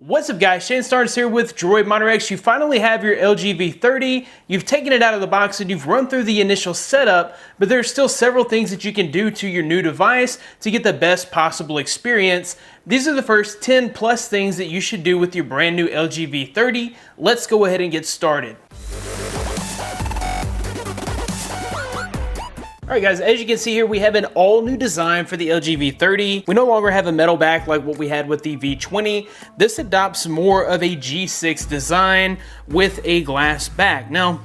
What's up guys, Shane Starnes here with Droid Monitor X. You finally have your LG V30, you've taken it out of the box and you've run through the initial setup, but there's still several things that you can do to your new device to get the best possible experience. These are the first 10 plus things that you should do with your brand new LG V30. Let's go ahead and get started. Alright guys, as you can see here, we have an all new design for the LG V30. We no longer have a metal back like what we had with the V20. This adopts more of a G6 design with a glass back. Now,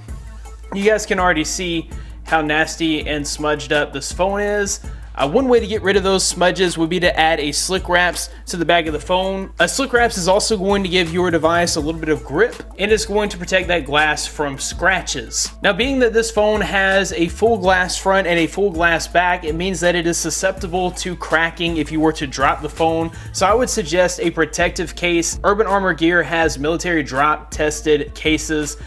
you guys can already see how nasty and smudged up this phone is. One way to get rid of those smudges would be to add a slick wraps to the back of the phone. A slick wraps is also going to give your device a little bit of grip and it's going to protect that glass from scratches. Now, being that this phone has a full glass front and a full glass back, it means that it is susceptible to cracking if you were to drop the phone. So I would suggest a protective case. Urban Armor Gear has military drop tested cases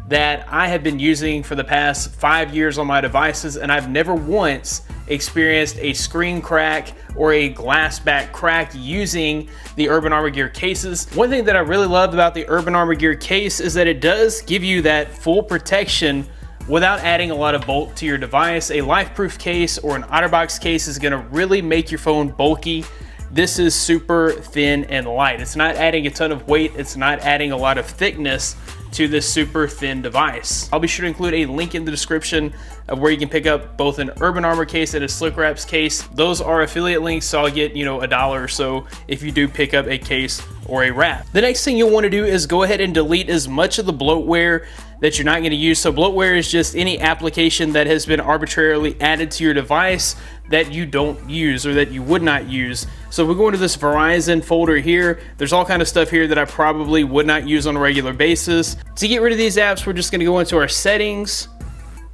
that I have been using for the past 5 years on my devices, and I've never once experienced a screen crack or a glass back crack using the Urban Armor Gear cases. One thing that I really love about the Urban Armor Gear case is that it does give you that full protection without adding a lot of bulk to your device. A LifeProof case or an OtterBox case is gonna really make your phone bulky. This is super thin and light. It's not adding a ton of weight. It's not adding a lot of thickness to this super thin device. I'll be sure to include a link in the description of where you can pick up both an Urban Armor case and a Slick Wraps case. Those are affiliate links, so I'll get, $1 or so if you do pick up a case or a wrap. The next thing you'll want to do is go ahead and delete as much of the bloatware that you're not going to use. So bloatware is just any application that has been arbitrarily added to your device that you don't use or that you would not use. So if we go into this Verizon folder here, there's all kind of stuff here that I probably would not use on a regular basis. To get rid of these apps, we're just going to go into our settings,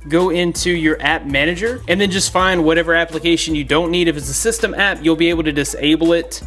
go into your app manager, and then just find whatever application you don't need. If it's a system app, you'll be able to disable it.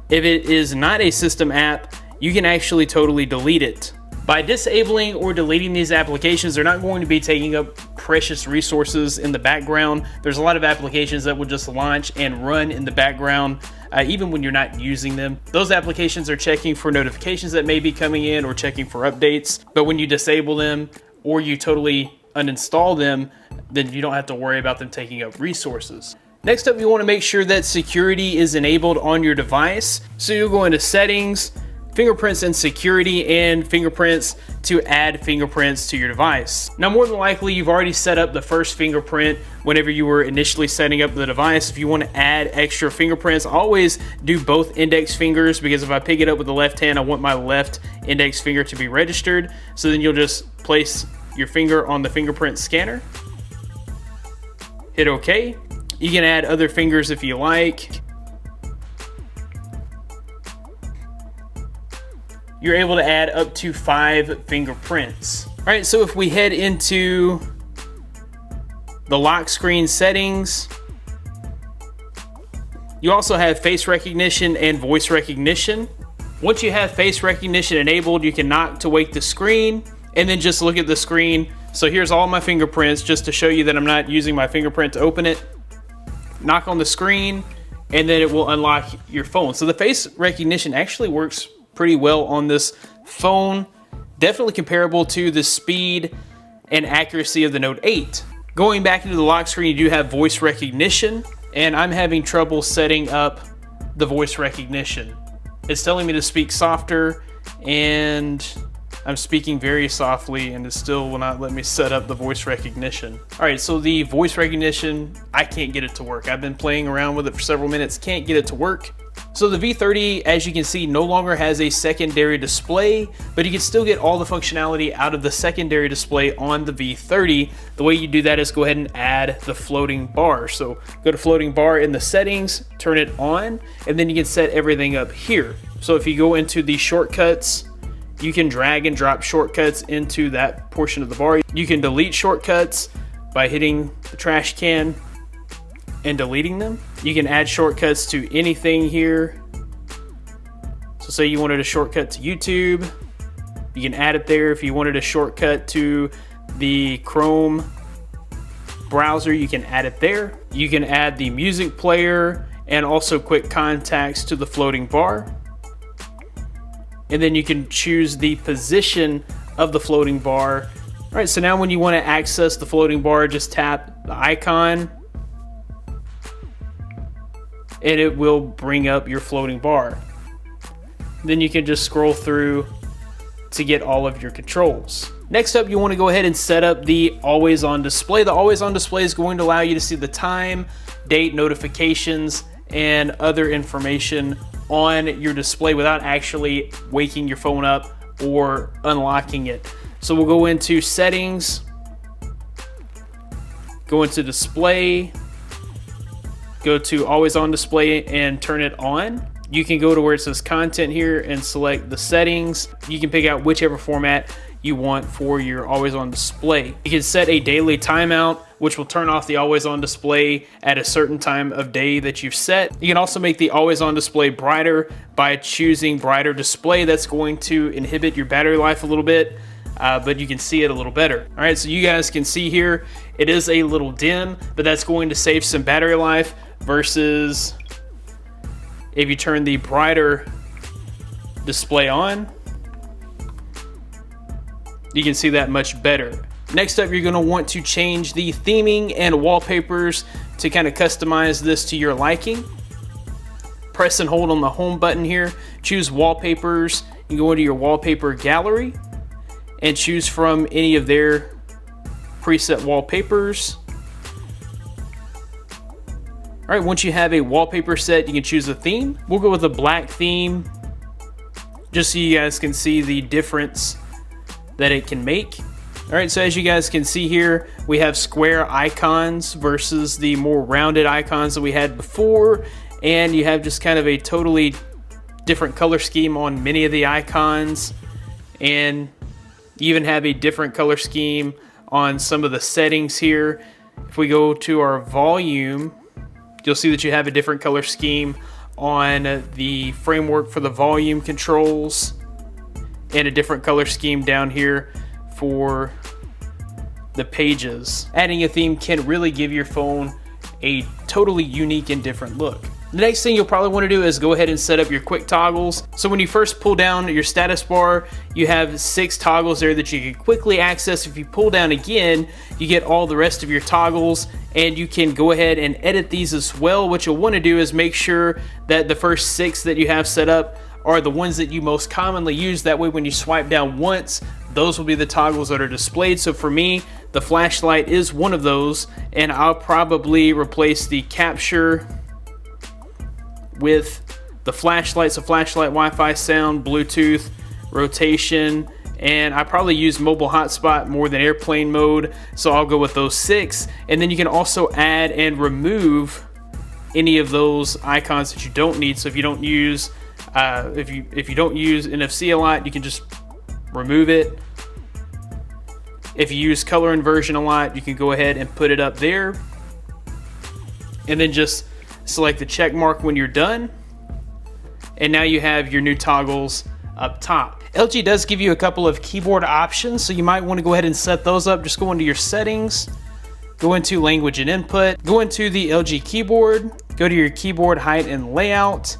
If it is not a system app, you can actually totally delete it. By disabling or deleting these applications, they're not going to be taking up precious resources in the background. There's a lot of applications that will just launch and run in the background, even when you're not using them. Those applications are checking for notifications that may be coming in or checking for updates. But when you disable them or you totally uninstall them, then you don't have to worry about them taking up resources. Next up, you want to make sure that security is enabled on your device. So you'll go into settings, fingerprints and security, and fingerprints to add fingerprints to your device. Now, more than likely, you've already set up the first fingerprint whenever you were initially setting up the device. If you want to add extra fingerprints, always do both index fingers, because if I pick it up with the left hand, I want my left index finger to be registered. So then you'll just place your finger on the fingerprint scanner, hit OK. You can add other fingers if you like. You're able to add up to 5 fingerprints. All right, so if we head into the lock screen settings, you also have face recognition and voice recognition. Once you have face recognition enabled, you can knock to wake the screen and then just look at the screen. So here's all my fingerprints just to show you that I'm not using my fingerprint to open it. Knock on the screen and then it will unlock your phone. So the face recognition actually works pretty well on this phone, definitely comparable to the speed and accuracy of the Note 8. Going back into the lock screen, you do have voice recognition, and I'm having trouble setting up the voice recognition. It's telling me to speak softer, and I'm speaking very softly, and it still will not let me set up the voice recognition. All right, so the voice recognition, I can't get it to work. I've been playing around with it for several minutes, can't get it to work. So the V30, as you can see, no longer has a secondary display, but you can still get all the functionality out of the secondary display on the V30. The way you do that is go ahead and add the floating bar. So go to floating bar in the settings, turn it on, and then you can set everything up here. So if you go into the shortcuts, you can drag and drop shortcuts into that portion of the bar. You can delete shortcuts by hitting the trash can and deleting them. You can add shortcuts to anything here. So say you wanted a shortcut to YouTube, you can add it there. If you wanted a shortcut to the Chrome browser, you can add it there. You can add the music player and also quick contacts to the floating bar. and then you can choose the position of the floating bar. All right, so now when you want to access the floating bar, just tap the icon and it will bring up your floating bar. Then you can just scroll through to get all of your controls. Next up, you want to go ahead and set up the always on display. The always on display is going to allow you to see the time, date, notifications, and other information on your display without actually waking your phone up or unlocking it. So we'll go into settings, go into display, go to always on display and turn it on. You can go to where it says content here and select the settings. You can pick out whichever format you want for your always on display. You can set a daily timeout, which will turn off the always on display at a certain time of day that you've set. You can also make the always on display brighter by choosing brighter display. That's going to inhibit your battery life a little bit, but you can see it a little better. All right, so you guys can see here, it is a little dim, but that's going to save some battery life versus if you turn the brighter display on. You can see that much better. Next up, you're gonna want to change the theming and wallpapers to kind of customize this to your liking. Press and hold on the home button here, choose wallpapers, and go into your wallpaper gallery and choose from any of their preset wallpapers. All right, once you have a wallpaper set, you can choose a theme. We'll go with a black theme, just so you guys can see the difference that it can make. All right, so as you guys can see here, we have square icons versus the more rounded icons that we had before, and you have just kind of a totally different color scheme on many of the icons, and you even have a different color scheme on some of the settings here. If we go to our volume, you'll see that you have a different color scheme on the framework for the volume controls, and a different color scheme down here for the pages. Adding a theme can really give your phone a totally unique and different look. The next thing you'll probably want to do is go ahead and set up your quick toggles. So when you first pull down your status bar, you have 6 toggles there that you can quickly access. If you pull down again, you get all the rest of your toggles, and you can go ahead and edit these as well. What you'll want to do is make sure that the first 6 that you have set up are the ones that you most commonly use. That way when you swipe down once, those will be the toggles that are displayed. So for me, the flashlight is one of those, and I'll probably replace the capture with the flashlight. So flashlight, Wi-Fi, sound, Bluetooth, rotation, and I probably use mobile hotspot more than airplane mode. So I'll go with those 6. And then you can also add and remove any of those icons that you don't need. So if you don't use if you don't use NFC a lot, you can just remove it. If you use color inversion a lot, you can go ahead and put it up there, and then just select the check mark when you're done, and now you have your new toggles up top. LG does give you a couple of keyboard options, so you might want to go ahead and set those up. Just go into your settings, go into language and input, go into the LG keyboard, go to your keyboard height and layout,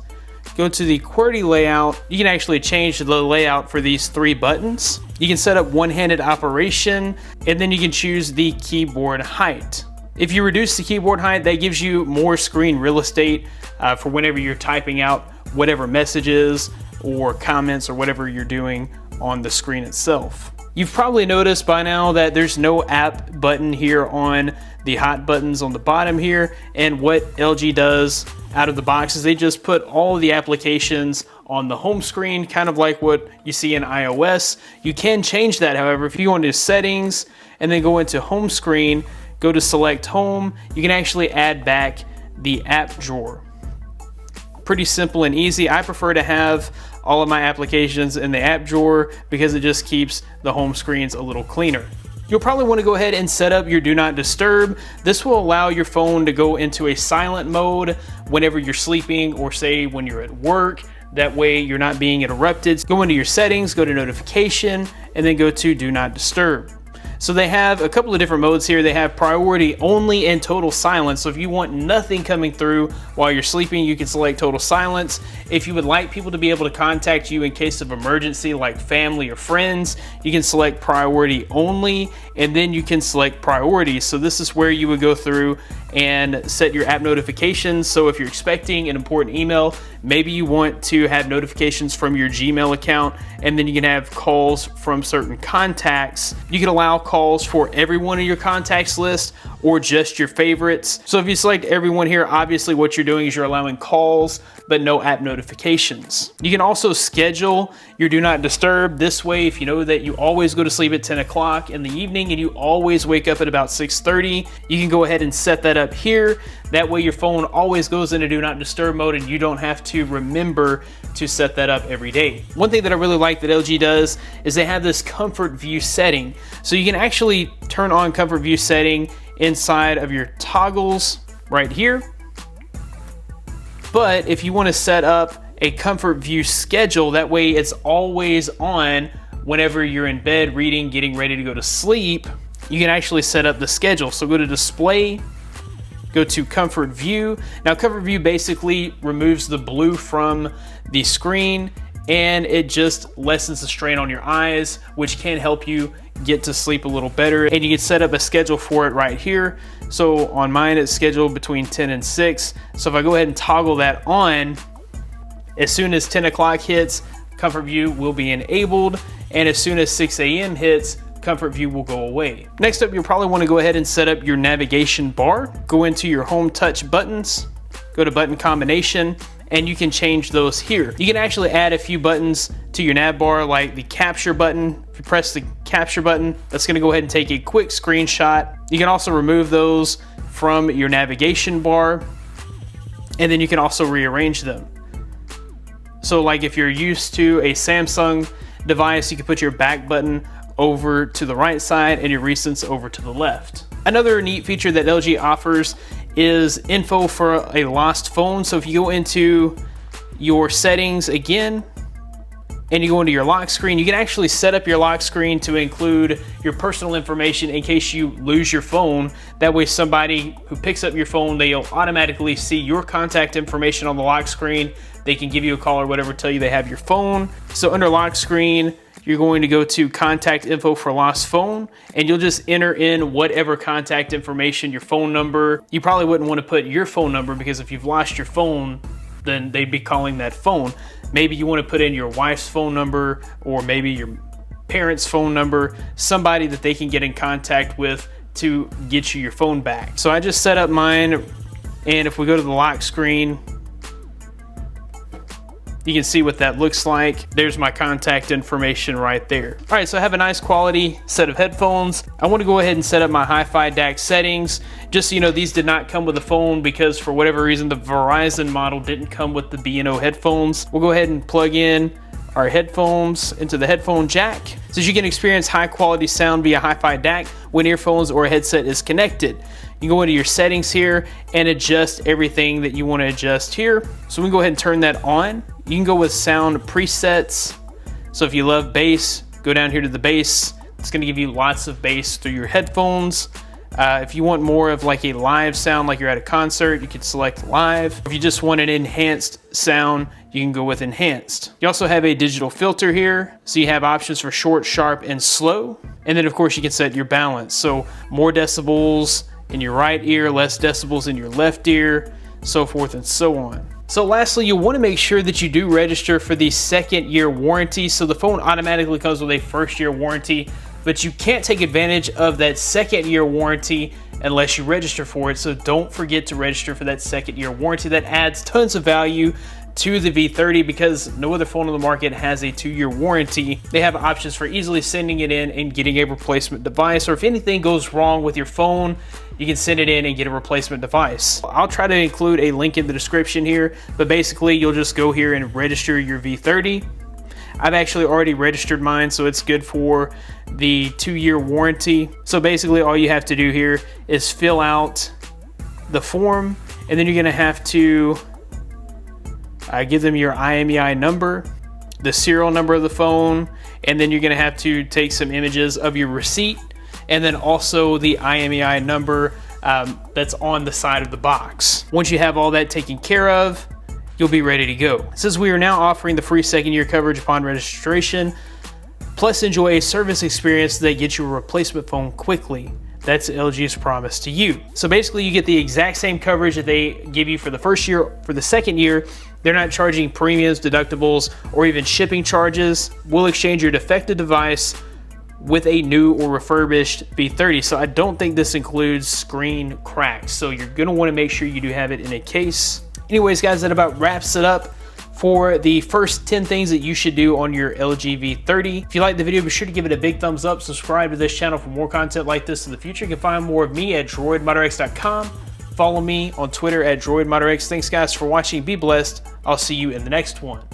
go to the QWERTY layout. You can actually change the layout for these 3 buttons. You can set up one-handed operation, and then you can choose the keyboard height. If you reduce the keyboard height, that gives you more screen real estate for whenever you're typing out whatever messages or comments or whatever you're doing on the screen itself. You've probably noticed by now that there's no app button here on the hot buttons on the bottom here, and what LG does out of the box is they just put all of the applications on the home screen, kind of like what you see in iOS. You can change that, however. If you go into settings and then go into home screen, go to select home, you can actually add back the app drawer. Pretty simple and easy. I prefer to have all of my applications in the app drawer because it just keeps the home screens a little cleaner. You'll probably want to go ahead and set up your do not disturb. This will allow your phone to go into a silent mode whenever you're sleeping, or say when you're at work. That way you're not being interrupted. Go into your settings, go to notification, and then go to do not disturb. So they have a couple of different modes here. They have priority only and total silence. So if you want nothing coming through while you're sleeping, you can select total silence. If you would like people to be able to contact you in case of emergency, like family or friends, you can select priority only, and then you can select priority. So this is where you would go through and set your app notifications. So if you're expecting an important email, maybe you want to have notifications from your Gmail account, and then you can have calls from certain contacts. You can allow calls for everyone in your contacts list or just your favorites. So if you select everyone here, obviously what you're doing is you're allowing calls, but no app notifications. You can also schedule your do not disturb. This way, if you know that you always go to sleep at 10 o'clock in the evening and you always wake up at about 6:30, you can go ahead and set that up here. That way your phone always goes into do not disturb mode and you don't have to remember to set that up every day. One thing that I really like that LG does is they have this comfort view setting. So you can actually turn on comfort view setting inside of your toggles right here. But if you want to set up a comfort view schedule, that way it's always on whenever you're in bed reading, getting ready to go to sleep, you can actually set up the schedule. So go to display, go to comfort view. Now comfort view basically removes the blue from the screen and it just lessens the strain on your eyes, which can help you get to sleep a little better. And you can set up a schedule for it right here. So on mine, it's scheduled between 10 and 6. So if I go ahead and toggle that on, as soon as 10 o'clock hits, comfort view will be enabled. And as soon as 6 a.m. hits, comfort view will go away. Next up, you'll probably want to go ahead and set up your navigation bar. Go into your home touch buttons, go to button combination, and you can change those here. You can actually add a few buttons to your nav bar, like the capture button. If you press the capture button, that's going to go ahead and take a quick screenshot. You can also remove those from your navigation bar, and then you can also rearrange them. So like if you're used to a Samsung device, you can put your back button over to the right side and your recents over to the left. Another neat feature that LG offers is info for a lost phone. So if you go into your settings again and you go into your lock screen, you can actually set up your lock screen to include your personal information in case you lose your phone. That way somebody who picks up your phone, they'll automatically see your contact information on the lock screen. They can give you a call or whatever, tell you they have your phone. So under lock screen, you're going to go to contact info for lost phone, and you'll just enter in whatever contact information, your phone number. You probably wouldn't want to put your phone number because if you've lost your phone, then they'd be calling that phone. Maybe you want to put in your wife's phone number or maybe your parents' phone number, somebody that they can get in contact with to get you your phone back. So I just set up mine, and if we go to the lock screen, you can see what that looks like. There's my contact information right there. All right, so I have a nice quality set of headphones. I want to go ahead and set up my HiFi DAC settings. Just so you know, these did not come with the phone because for whatever reason, the Verizon model didn't come with the B&O headphones. We'll go ahead and plug in our headphones into the headphone jack so you can experience high quality sound via HiFi DAC when earphones or a headset is connected. You can go into your settings here and adjust everything that you want to adjust here. So we can go ahead and turn that on. You can go with sound presets. So if you love bass, go down here to the bass. It's going to give you lots of bass through your headphones. If you want more of like a live sound, like you're at a concert, you can select live. If you just want an enhanced sound, you can go with enhanced. You also have a digital filter here. So you have options for short, sharp, and slow. And then of course you can set your balance. So more decibels in your right ear, less decibels in your left ear, so forth and so on. So lastly, you'll want to make sure that you do register for the 2nd year warranty. So the phone automatically comes with a 1st year warranty, but you can't take advantage of that 2nd year warranty unless you register for it. So don't forget to register for that 2nd year warranty. That adds tons of value to the V30 because no other phone on the market has a 2-year warranty. They have options for easily sending it in and getting a replacement device, or if anything goes wrong with your phone, you can send it in and get a replacement device. I'll try to include a link in the description here, but basically you'll just go here and register your V30. I've actually already registered mine, so it's good for the 2-year warranty. So basically all you have to do here is fill out the form, and then you're gonna have to give them your IMEI number, the serial number of the phone, and then you're gonna have to take some images of your receipt, and then also the IMEI number that's on the side of the box. Once you have all that taken care of, you'll be ready to go. It says we are now offering the free second-year coverage upon registration, plus enjoy a service experience that gets you a replacement phone quickly. That's LG's promise to you. So basically you get the exact same coverage that they give you for the first year. For the second year, they're not charging premiums, deductibles, or even shipping charges. We'll exchange your defective device with a new or refurbished V30. So I don't think this includes screen cracks. So you're gonna wanna make sure you do have it in a case. Anyways, guys, that about wraps it up for the first 10 things that you should do on your LG V30. If you liked the video, be sure to give it a big thumbs up. Subscribe to this channel for more content like this in the future. You can find more of me at droid-modderx.com. Follow me on Twitter at droid-modderx. Thanks, guys, for watching. Be blessed. I'll see you in the next one.